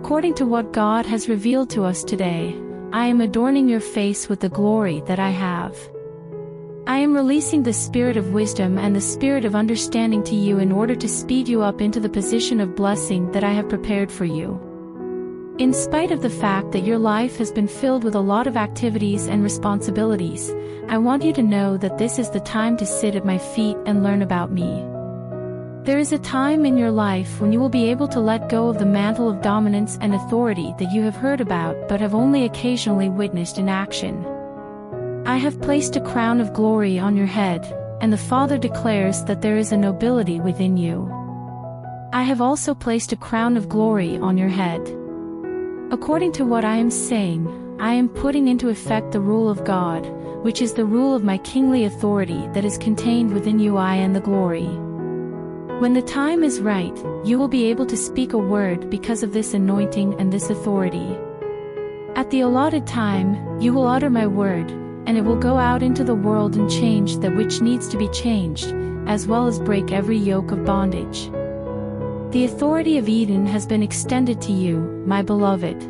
According to what God has revealed to us today, I am adorning your face with the glory that I have. I am releasing the spirit of wisdom and the spirit of understanding to you in order to speed you up into the position of blessing that I have prepared for you. In spite of the fact that your life has been filled with a lot of activities and responsibilities, I want you to know that this is the time to sit at my feet and learn about me. There is a time in your life when you will be able to let go of the mantle of dominance and authority that you have heard about but have only occasionally witnessed in action. I have placed a crown of glory on your head, and the Father declares that there is a nobility within you. I have also placed a crown of glory on your head. According to what I am saying, I am putting into effect the rule of God, which is the rule of my kingly authority that is contained within you. I am the glory. When the time is right, you will be able to speak a word because of this anointing and this authority. At the allotted time, you will utter my word, and it will go out into the world and change that which needs to be changed, as well as break every yoke of bondage. The authority of Eden has been extended to you, my beloved.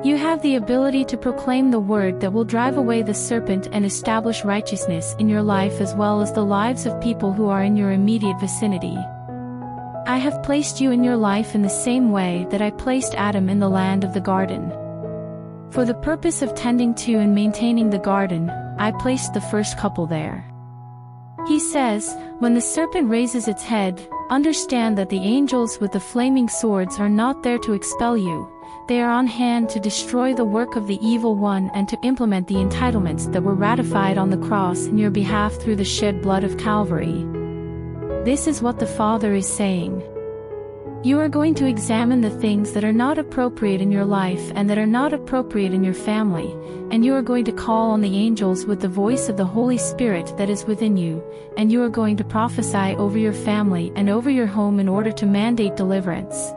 You have the ability to proclaim the word that will drive away the serpent and establish righteousness in your life as well as the lives of people who are in your immediate vicinity. I have placed you in your life in the same way that I placed Adam in the land of the garden. For the purpose of tending to and maintaining the garden, I placed the first couple there. He says, when the serpent raises its head, understand that the angels with the flaming swords are not there to expel you. They are on hand to destroy the work of the evil one and to implement the entitlements that were ratified on the cross in your behalf through the shed blood of Calvary. This is what the Father is saying. You are going to examine the things that are not appropriate in your life and that are not appropriate in your family, and you are going to call on the angels with the voice of the Holy Spirit that is within you, and you are going to prophesy over your family and over your home in order to mandate deliverance.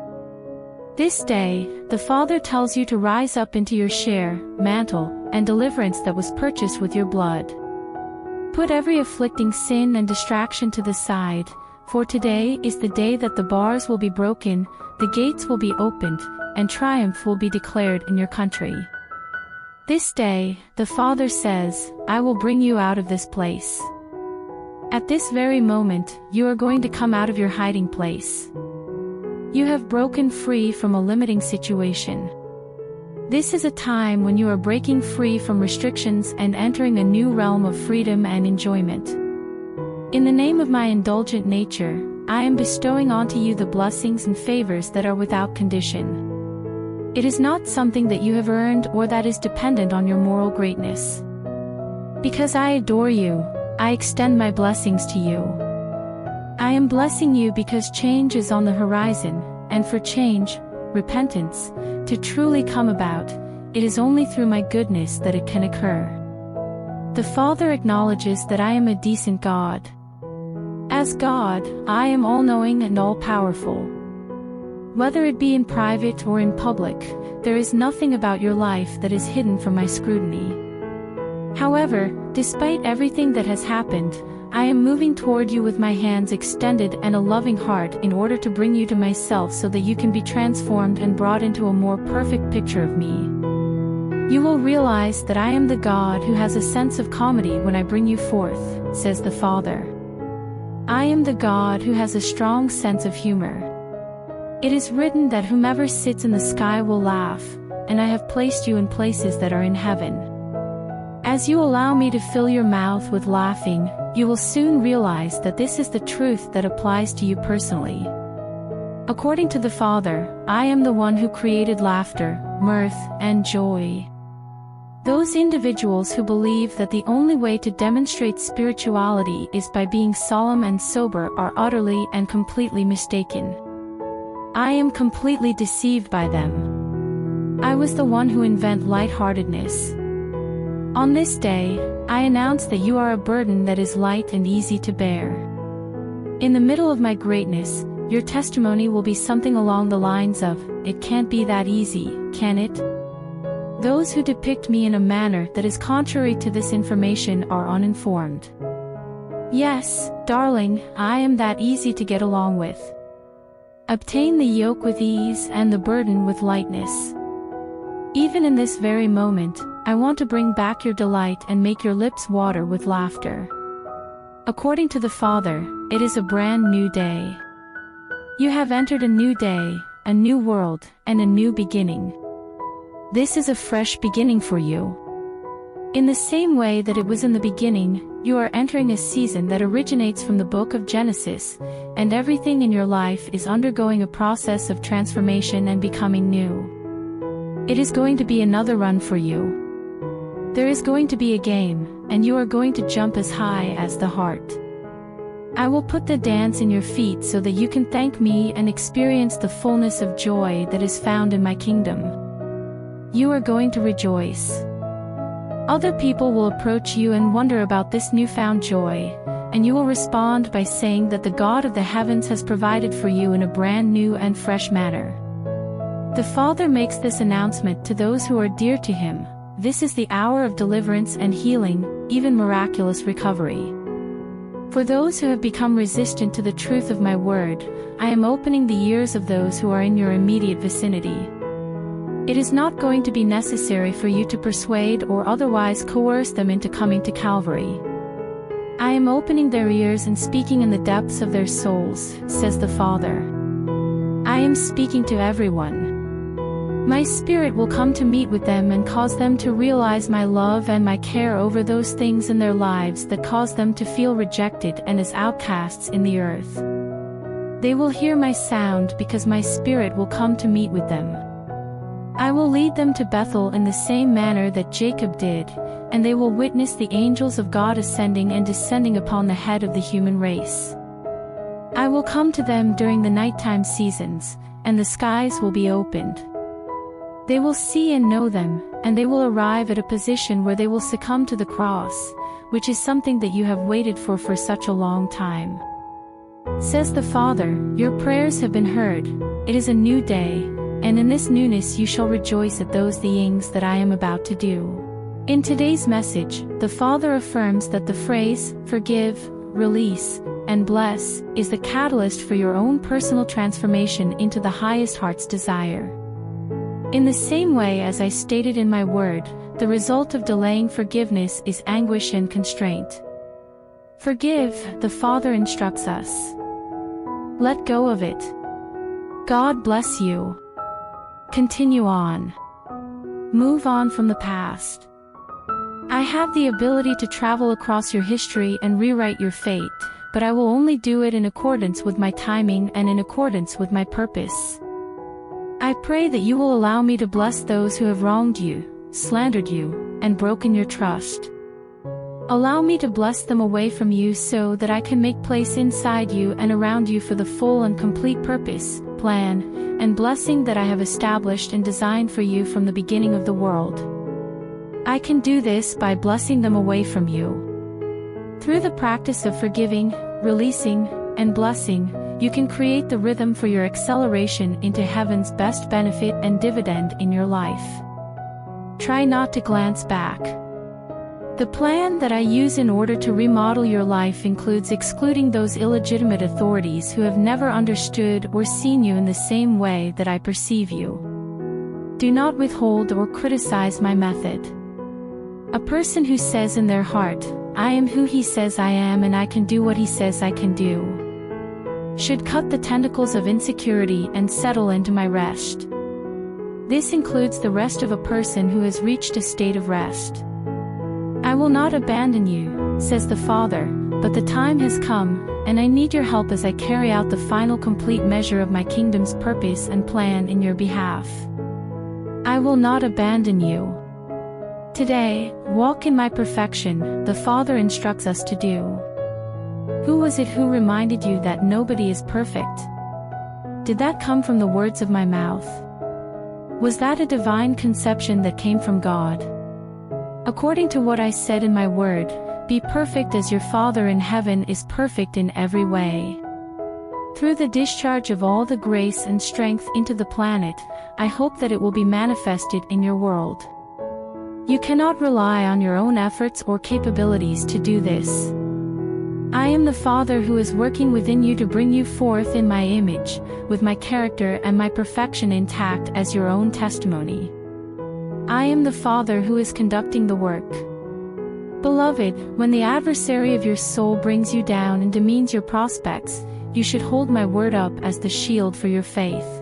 This day, the Father tells you to rise up into your share, mantle, and deliverance that was purchased with your blood. Put every afflicting sin and distraction to the side, for today is the day that the bars will be broken, the gates will be opened, and triumph will be declared in your country. This day, the Father says, I will bring you out of this place. At this very moment, you are going to come out of your hiding place. You have broken free from a limiting situation. This is a time when you are breaking free from restrictions and entering a new realm of freedom and enjoyment. In the name of my indulgent nature, I am bestowing onto you the blessings and favors that are without condition. It is not something that you have earned or that is dependent on your moral greatness. Because I adore you, I extend my blessings to you. I am blessing you because change is on the horizon, and for change, repentance, to truly come about, it is only through my goodness that it can occur. The Father acknowledges that I am a decent God. As God, I am all-knowing and all-powerful. Whether it be in private or in public, there is nothing about your life that is hidden from my scrutiny. However, despite everything that has happened, I am moving toward you with my hands extended and a loving heart in order to bring you to myself so that you can be transformed and brought into a more perfect picture of me. You will realize that I am the God who has a sense of comedy when I bring you forth, says the Father. I am the God who has a strong sense of humor. It is written that whomever sits in the sky will laugh, and I have placed you in places that are in heaven. As you allow me to fill your mouth with laughing, you will soon realize that this is the truth that applies to you personally. According to the Father, I am the one who created laughter, mirth, and joy. Those individuals who believe that the only way to demonstrate spirituality is by being solemn and sober are utterly and completely mistaken. I am completely deceived by them. I was the one who invented lightheartedness. On this day, I announce that you are a burden that is light and easy to bear. In the middle of my greatness, your testimony will be something along the lines of, "It can't be that easy, can it?" Those who depict me in a manner that is contrary to this information are uninformed. Yes, darling, I am that easy to get along with. Obtain the yoke with ease and the burden with lightness. Even in this very moment, I want to bring back your delight and make your lips water with laughter. According to the Father, it is a brand new day. You have entered a new day, a new world, and a new beginning. This is a fresh beginning for you. In the same way that it was in the beginning, you are entering a season that originates from the book of Genesis, and everything in your life is undergoing a process of transformation and becoming new. It is going to be another run for you. There is going to be a game, and you are going to jump as high as the heart. I will put the dance in your feet so that you can thank me and experience the fullness of joy that is found in my kingdom. You are going to rejoice. Other people will approach you and wonder about this newfound joy, and you will respond by saying that the God of the heavens has provided for you in a brand new and fresh manner. The Father makes this announcement to those who are dear to Him. This is the hour of deliverance and healing, even miraculous recovery. For those who have become resistant to the truth of my word, I am opening the ears of those who are in your immediate vicinity. It is not going to be necessary for you to persuade or otherwise coerce them into coming to Calvary. I am opening their ears and speaking in the depths of their souls, says the Father. I am speaking to everyone. My Spirit will come to meet with them and cause them to realize my love and my care over those things in their lives that cause them to feel rejected and as outcasts in the earth. They will hear my sound because my Spirit will come to meet with them. I will lead them to Bethel in the same manner that Jacob did, and they will witness the angels of God ascending and descending upon the head of the human race. I will come to them during the nighttime seasons, and the skies will be opened. They will see and know them, and they will arrive at a position where they will succumb to the cross, which is something that you have waited for such a long time. Says the Father, your prayers have been heard, it is a new day, and in this newness you shall rejoice at those things that I am about to do. In today's message, the Father affirms that the phrase, forgive, release, and bless, is the catalyst for your own personal transformation into the highest heart's desire. In the same way as I stated in my word, the result of delaying forgiveness is anguish and constraint. Forgive, the Father instructs us. Let go of it. God bless you. Continue on. Move on from the past. I have the ability to travel across your history and rewrite your fate, but I will only do it in accordance with my timing and in accordance with my purpose. I pray that you will allow me to bless those who have wronged you, slandered you, and broken your trust. Allow me to bless them away from you so that I can make place inside you and around you for the full and complete purpose, plan, and blessing that I have established and designed for you from the beginning of the world. I can do this by blessing them away from you. Through the practice of forgiving, releasing, and blessing, you can create the rhythm for your acceleration into heaven's best benefit and dividend in your life. Try not to glance back. The plan that I use in order to remodel your life includes excluding those illegitimate authorities who have never understood or seen you in the same way that I perceive you. Do not withhold or criticize my method. A person who says in their heart, I am who he says I am and I can do what he says I can do, should cut the tentacles of insecurity and settle into my rest. This includes the rest of a person who has reached a state of rest. I will not abandon you, says the Father, but the time has come, and I need your help as I carry out the final complete measure of my kingdom's purpose and plan in your behalf. I will not abandon you. Today, walk in my perfection, the Father instructs us to do. Who was it who reminded you that nobody is perfect? Did that come from the words of my mouth? Was that a divine conception that came from God? According to what I said in my word, be perfect as your Father in heaven is perfect in every way. Through the discharge of all the grace and strength into the planet, I hope that it will be manifested in your world. You cannot rely on your own efforts or capabilities to do this. I am the Father who is working within you to bring you forth in my image, with my character and my perfection intact as your own testimony. I am the Father who is conducting the work. Beloved, when the adversary of your soul brings you down and demeans your prospects, you should hold my word up as the shield for your faith.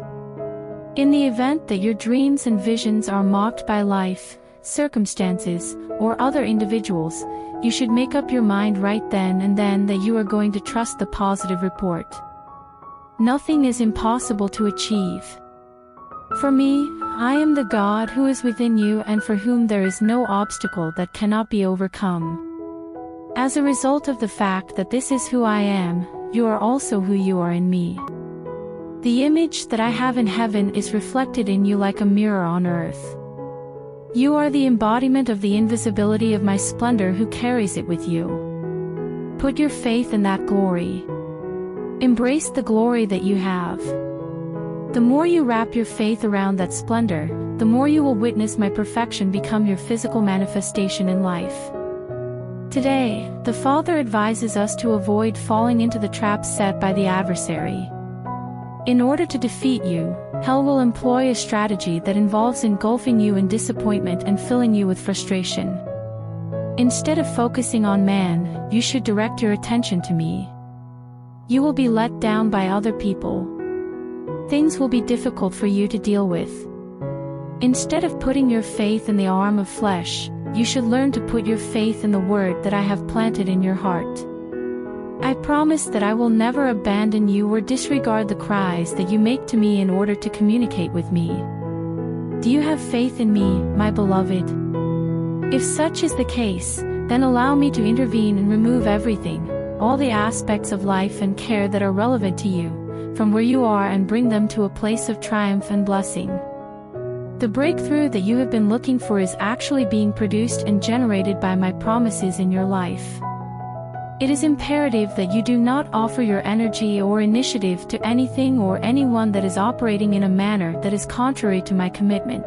In the event that your dreams and visions are mocked by life, circumstances, or other individuals, you should make up your mind right then and then that you are going to trust the positive report. Nothing is impossible to achieve. For me, I am the God who is within you and for whom there is no obstacle that cannot be overcome. As a result of the fact that this is who I am, you are also who you are in me. The image that I have in heaven is reflected in you like a mirror on earth. You are the embodiment of the invisibility of my splendor who carries it with you. Put your faith in that glory. Embrace the glory that you have. The more you wrap your faith around that splendor, the more you will witness my perfection become your physical manifestation in life. Today, the Father advises us to avoid falling into the traps set by the adversary. In order to defeat you, hell will employ a strategy that involves engulfing you in disappointment and filling you with frustration. Instead of focusing on man, you should direct your attention to me. You will be let down by other people. Things will be difficult for you to deal with. Instead of putting your faith in the arm of flesh, you should learn to put your faith in the word that I have planted in your heart. I promise that I will never abandon you or disregard the cries that you make to me in order to communicate with me. Do you have faith in me, my beloved? If such is the case, then allow me to intervene and remove everything, all the aspects of life and care that are relevant to you, from where you are and bring them to a place of triumph and blessing. The breakthrough that you have been looking for is actually being produced and generated by my promises in your life. It is imperative that you do not offer your energy or initiative to anything or anyone that is operating in a manner that is contrary to my commitment.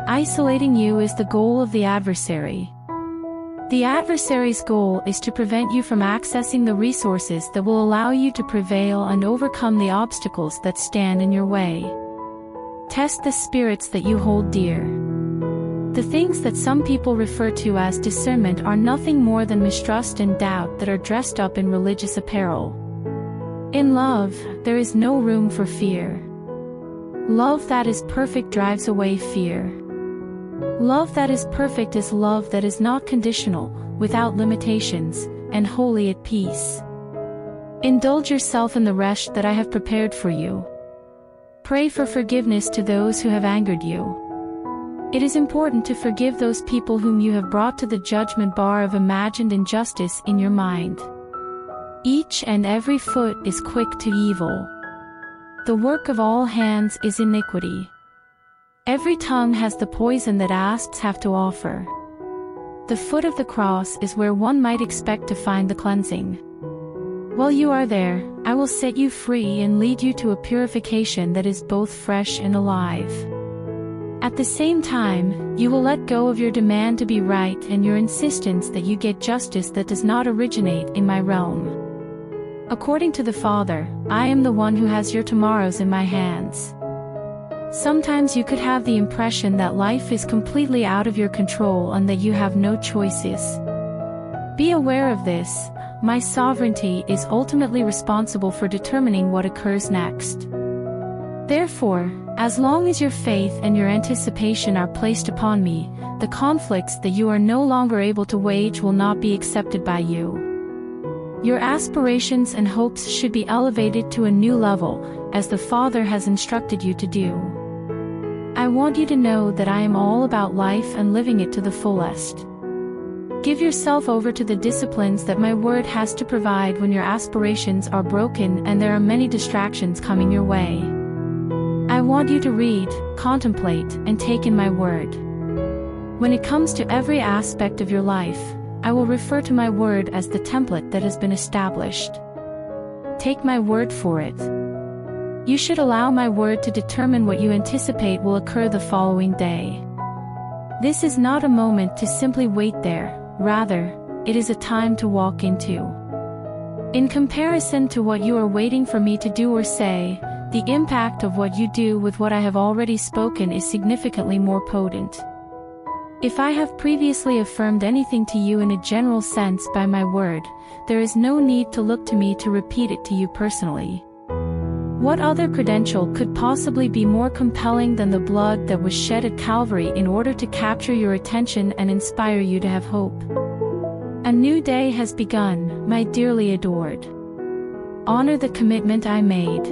Isolating you is the goal of the adversary. The adversary's goal is to prevent you from accessing the resources that will allow you to prevail and overcome the obstacles that stand in your way. Test the spirits that you hold dear. The things that some people refer to as discernment are nothing more than mistrust and doubt that are dressed up in religious apparel. In love, there is no room for fear. Love that is perfect drives away fear. Love that is perfect is love that is not conditional, without limitations, and wholly at peace. Indulge yourself in the rest that I have prepared for you. Pray for forgiveness to those who have angered you. It is important to forgive those people whom you have brought to the judgment bar of imagined injustice in your mind. Each and every foot is quick to evil. The work of all hands is iniquity. Every tongue has the poison that asps have to offer. The foot of the cross is where one might expect to find the cleansing. While you are there, I will set you free and lead you to a purification that is both fresh and alive. At the same time, you will let go of your demand to be right and your insistence that you get justice that does not originate in my realm. According to the Father, I am the one who has your tomorrows in my hands. Sometimes you could have the impression that life is completely out of your control and that you have no choices. Be aware of this. My sovereignty is ultimately responsible for determining what occurs next. Therefore, as long as your faith and your anticipation are placed upon me, the conflicts that you are no longer able to wage will not be accepted by you. Your aspirations and hopes should be elevated to a new level, as the Father has instructed you to do. I want you to know that I am all about life and living it to the fullest. Give yourself over to the disciplines that my word has to provide when your aspirations are broken and there are many distractions coming your way. I want you to read, contemplate, and take in my word. When it comes to every aspect of your life, I will refer to my word as the template that has been established. Take my word for it. You should allow my word to determine what you anticipate will occur the following day. This is not a moment to simply wait there, rather, it is a time to walk into. In comparison to what you are waiting for me to do or say, the impact of what you do with what I have already spoken is significantly more potent. If I have previously affirmed anything to you in a general sense by my word, there is no need to look to me to repeat it to you personally. What other credential could possibly be more compelling than the blood that was shed at Calvary in order to capture your attention and inspire you to have hope? A new day has begun, my dearly adored. Honor the commitment I made.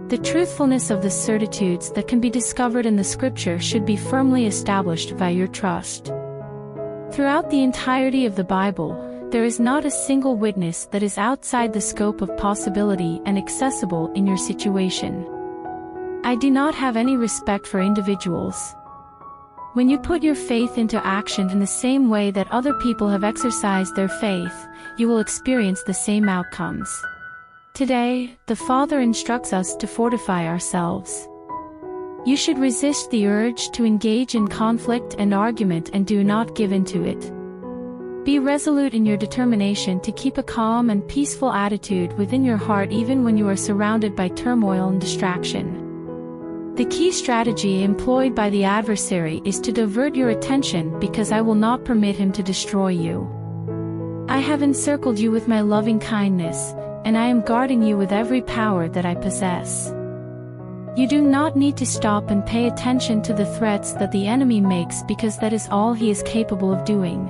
The truthfulness of the certitudes that can be discovered in the Scripture should be firmly established by your trust. Throughout the entirety of the Bible, there is not a single witness that is outside the scope of possibility and accessible in your situation. I do not have any respect for individuals. When you put your faith into action in the same way that other people have exercised their faith, you will experience the same outcomes. Today, the Father instructs us to fortify ourselves. You should resist the urge to engage in conflict and argument and do not give in to it. Be resolute in your determination to keep a calm and peaceful attitude within your heart even when you are surrounded by turmoil and distraction. The key strategy employed by the adversary is to divert your attention because I will not permit him to destroy you. I have encircled you with my loving kindness, and I am guarding you with every power that I possess. You do not need to stop and pay attention to the threats that the enemy makes because that is all he is capable of doing.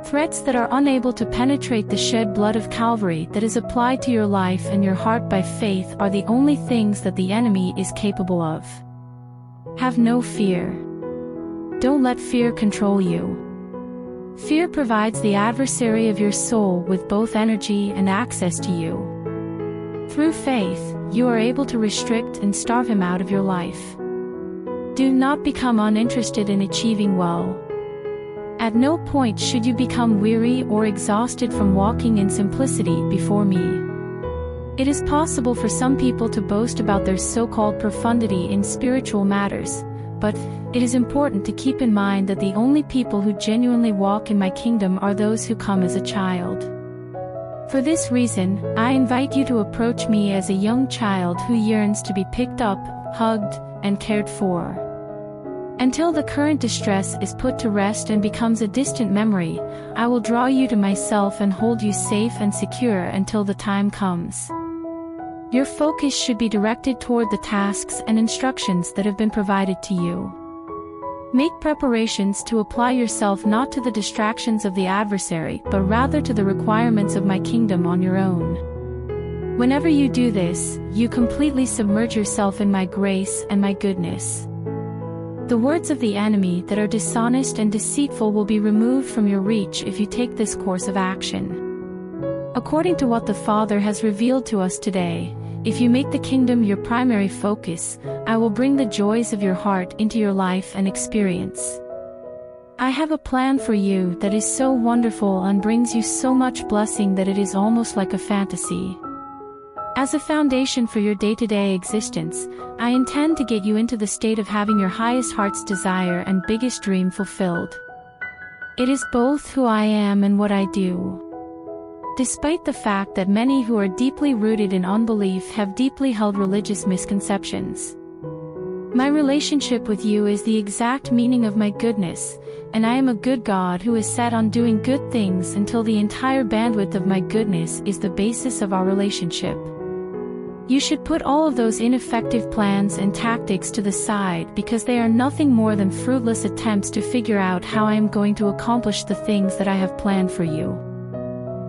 Threats that are unable to penetrate the shed blood of Calvary that is applied to your life and your heart by faith are the only things that the enemy is capable of. Have no fear. Don't let fear control you. Fear provides the adversary of your soul with both energy and access to you. Through faith, you are able to restrict and starve him out of your life. Do not become uninterested in achieving well. At no point should you become weary or exhausted from walking in simplicity before me. It is possible for some people to boast about their so-called profundity in spiritual matters, but it is important to keep in mind that the only people who genuinely walk in my kingdom are those who come as a child. For this reason, I invite you to approach me as a young child who yearns to be picked up, hugged, and cared for. Until the current distress is put to rest and becomes a distant memory, I will draw you to myself and hold you safe and secure until the time comes. Your focus should be directed toward the tasks and instructions that have been provided to you. Make preparations to apply yourself not to the distractions of the adversary but rather to the requirements of my kingdom on your own. Whenever you do this, you completely submerge yourself in my grace and my goodness. The words of the enemy that are dishonest and deceitful will be removed from your reach if you take this course of action. According to what the Father has revealed to us today, if you make the kingdom your primary focus, I will bring the joys of your heart into your life and experience. I have a plan for you that is so wonderful and brings you so much blessing that it is almost like a fantasy. As a foundation for your day-to-day existence, I intend to get you into the state of having your highest heart's desire and biggest dream fulfilled. It is both who I am and what I do. Despite the fact that many who are deeply rooted in unbelief have deeply held religious misconceptions. My relationship with you is the exact meaning of my goodness, and I am a good God who is set on doing good things until the entire bandwidth of my goodness is the basis of our relationship. You should put all of those ineffective plans and tactics to the side because they are nothing more than fruitless attempts to figure out how I am going to accomplish the things that I have planned for you.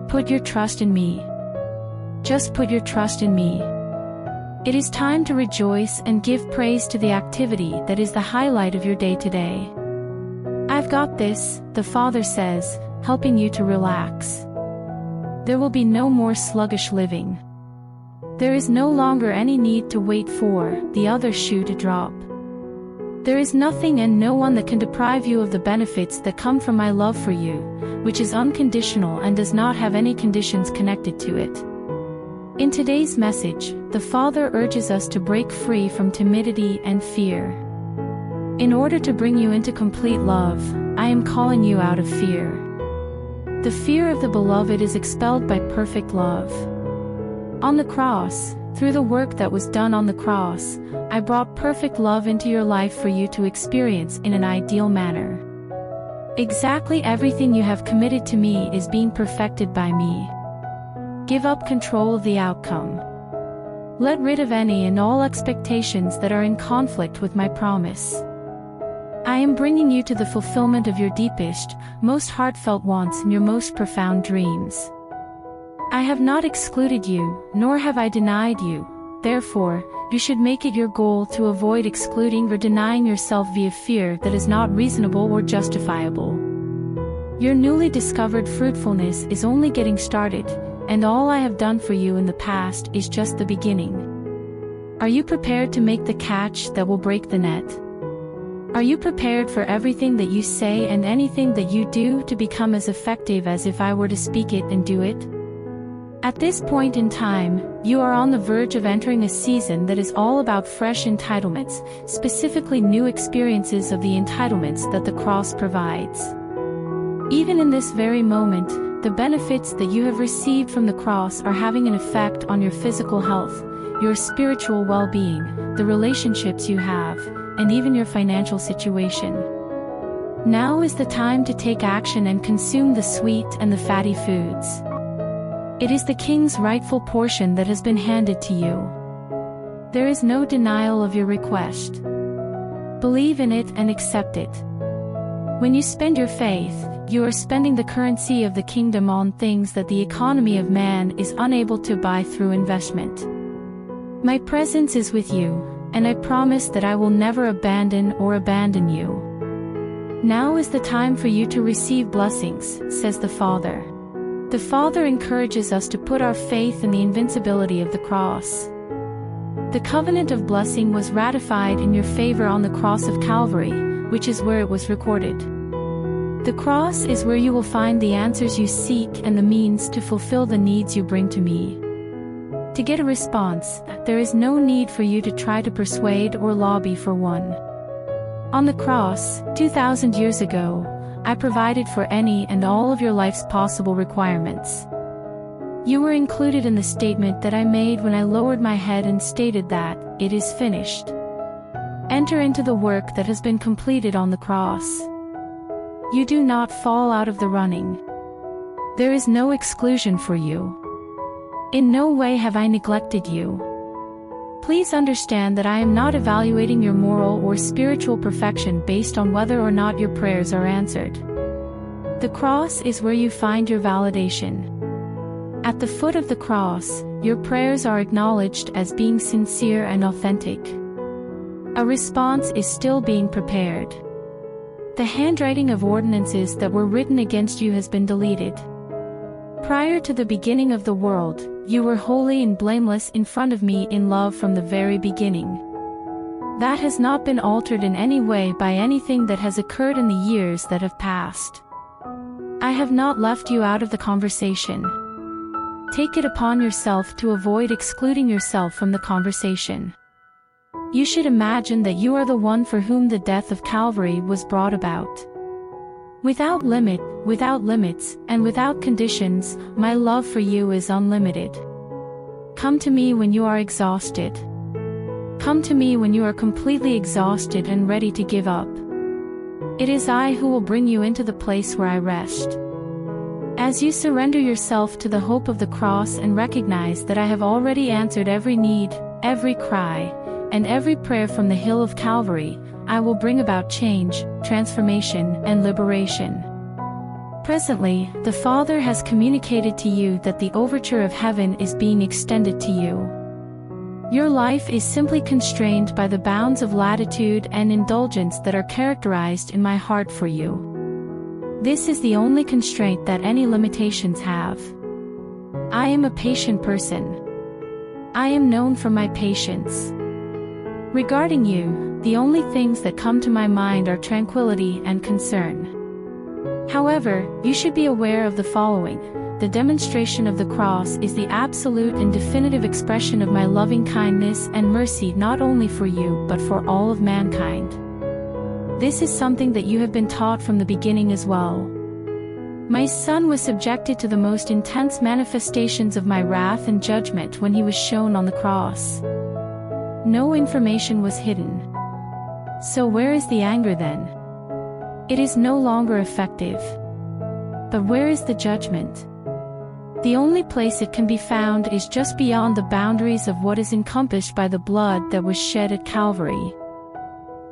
Put your trust in me. Just put your trust in me. It is time to rejoice and give praise to the activity that is the highlight of your day today. I've got this, the Father says, helping you to relax. There will be no more sluggish living. There is no longer any need to wait for the other shoe to drop. There is nothing and no one that can deprive you of the benefits that come from my love for you, which is unconditional and does not have any conditions connected to it. In today's message, the Father urges us to break free from timidity and fear. In order to bring you into complete love, I am calling you out of fear. The fear of the beloved is expelled by perfect love. On the cross, through the work that was done on the cross, I brought perfect love into your life for you to experience in an ideal manner. Exactly everything you have committed to me is being perfected by me. Give up control of the outcome. Let rid of any and all expectations that are in conflict with my promise. I am bringing you to the fulfillment of your deepest, most heartfelt wants and your most profound dreams. I have not excluded you, nor have I denied you. Therefore, you should make it your goal to avoid excluding or denying yourself via fear that is not reasonable or justifiable. Your newly discovered fruitfulness is only getting started, and all I have done for you in the past is just the beginning. Are you prepared to make the catch that will break the net? Are you prepared for everything that you say and anything that you do to become as effective as if I were to speak it and do it? At this point in time, you are on the verge of entering a season that is all about fresh entitlements, specifically new experiences of the entitlements that the cross provides. Even in this very moment, the benefits that you have received from the cross are having an effect on your physical health, your spiritual well-being, the relationships you have, and even your financial situation. Now is the time to take action and consume the sweet and the fatty foods. It is the king's rightful portion that has been handed to you. There is no denial of your request. Believe in it and accept it. When you spend your faith, you are spending the currency of the kingdom on things that the economy of man is unable to buy through investment. My presence is with you, and I promise that I will never abandon you. Now is the time for you to receive blessings, says the Father. The Father encourages us to put our faith in the invincibility of the cross. The covenant of blessing was ratified in your favor on the cross of Calvary, which is where it was recorded. The cross is where you will find the answers you seek and the means to fulfill the needs you bring to me. To get a response, there is no need for you to try to persuade or lobby for one. On the cross, 2,000 years ago, I provided for any and all of your life's possible requirements. You were included in the statement that I made when I lowered my head and stated that, "It is finished." Enter into the work that has been completed on the cross. You do not fall out of the running. There is no exclusion for you. In no way have I neglected you. Please understand that I am not evaluating your moral or spiritual perfection based on whether or not your prayers are answered. The cross is where you find your validation. At the foot of the cross, your prayers are acknowledged as being sincere and authentic. A response is still being prepared. The handwriting of ordinances that were written against you has been deleted. Prior to the beginning of the world, you were holy and blameless in front of me in love from the very beginning. That has not been altered in any way by anything that has occurred in the years that have passed. I have not left you out of the conversation. Take it upon yourself to avoid excluding yourself from the conversation. You should imagine that you are the one for whom the death of Calvary was brought about. Without limit, without limits, and without conditions, my love for you is unlimited. Come to me when you are exhausted. Come to me when you are completely exhausted and ready to give up. It is I who will bring you into the place where I rest. As you surrender yourself to the hope of the cross and recognize that I have already answered every need, every cry, and every prayer from the hill of Calvary, I will bring about change, transformation, and liberation. Presently, the Father has communicated to you that the overture of heaven is being extended to you. Your life is simply constrained by the bounds of latitude and indulgence that are characterized in my heart for you. This is the only constraint that any limitations have. I am a patient person. I am known for my patience. Regarding you, the only things that come to my mind are tranquility and concern. However, you should be aware of the following. The demonstration of the cross is the absolute and definitive expression of my loving kindness and mercy not only for you but for all of mankind. This is something that you have been taught from the beginning as well. My son was subjected to the most intense manifestations of my wrath and judgment when he was shown on the cross. No information was hidden. So where is the anger then? It is no longer effective. But where is the judgment? The only place it can be found is just beyond the boundaries of what is encompassed by the blood that was shed at Calvary.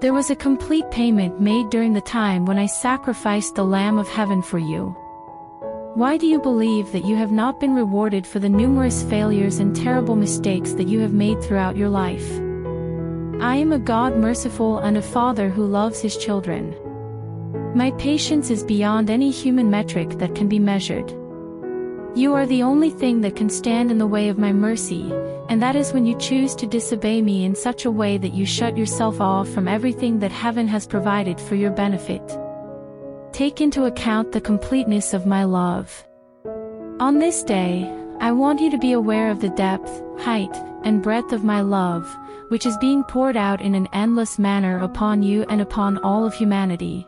There was a complete payment made during the time when I sacrificed the Lamb of Heaven for you. Why do you believe that you have not been rewarded for the numerous failures and terrible mistakes that you have made throughout your life? I am a God merciful and a Father who loves His children. My patience is beyond any human metric that can be measured. You are the only thing that can stand in the way of my mercy, and that is when you choose to disobey me in such a way that you shut yourself off from everything that heaven has provided for your benefit. Take into account the completeness of my love. On this day, I want you to be aware of the depth, height, and breadth of my love, which is being poured out in an endless manner upon you and upon all of humanity.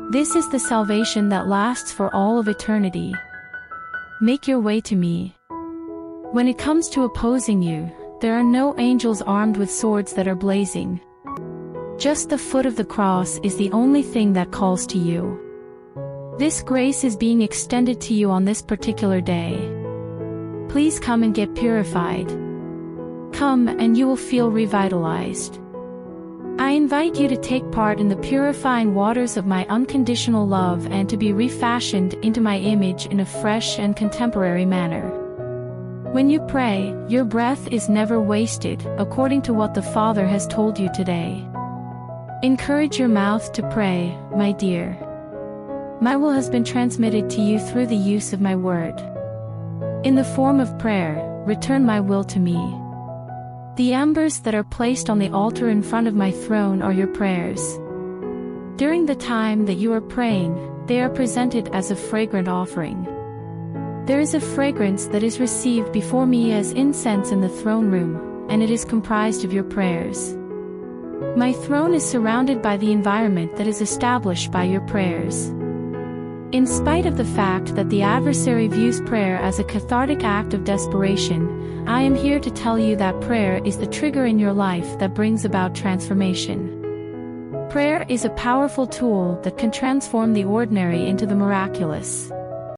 This is the salvation that lasts for all of eternity. Make your way to me. When it comes to opposing you, there are no angels armed with swords that are blazing. Just the foot of the cross is the only thing that calls to you. This grace is being extended to you on this particular day. Please come and get purified. Come and you will feel revitalized. I invite you to take part in the purifying waters of my unconditional love and to be refashioned into my image in a fresh and contemporary manner. When you pray, your breath is never wasted, according to what the Father has told you today. Encourage your mouth to pray, my dear. My will has been transmitted to you through the use of my word. In the form of prayer, return my will to me. The embers that are placed on the altar in front of my throne are your prayers. During the time that you are praying, they are presented as a fragrant offering. There is a fragrance that is received before me as incense in the throne room, and it is comprised of your prayers. My throne is surrounded by the environment that is established by your prayers. In spite of the fact that the adversary views prayer as a cathartic act of desperation, I am here to tell you that prayer is the trigger in your life that brings about transformation. Prayer is a powerful tool that can transform the ordinary into the miraculous.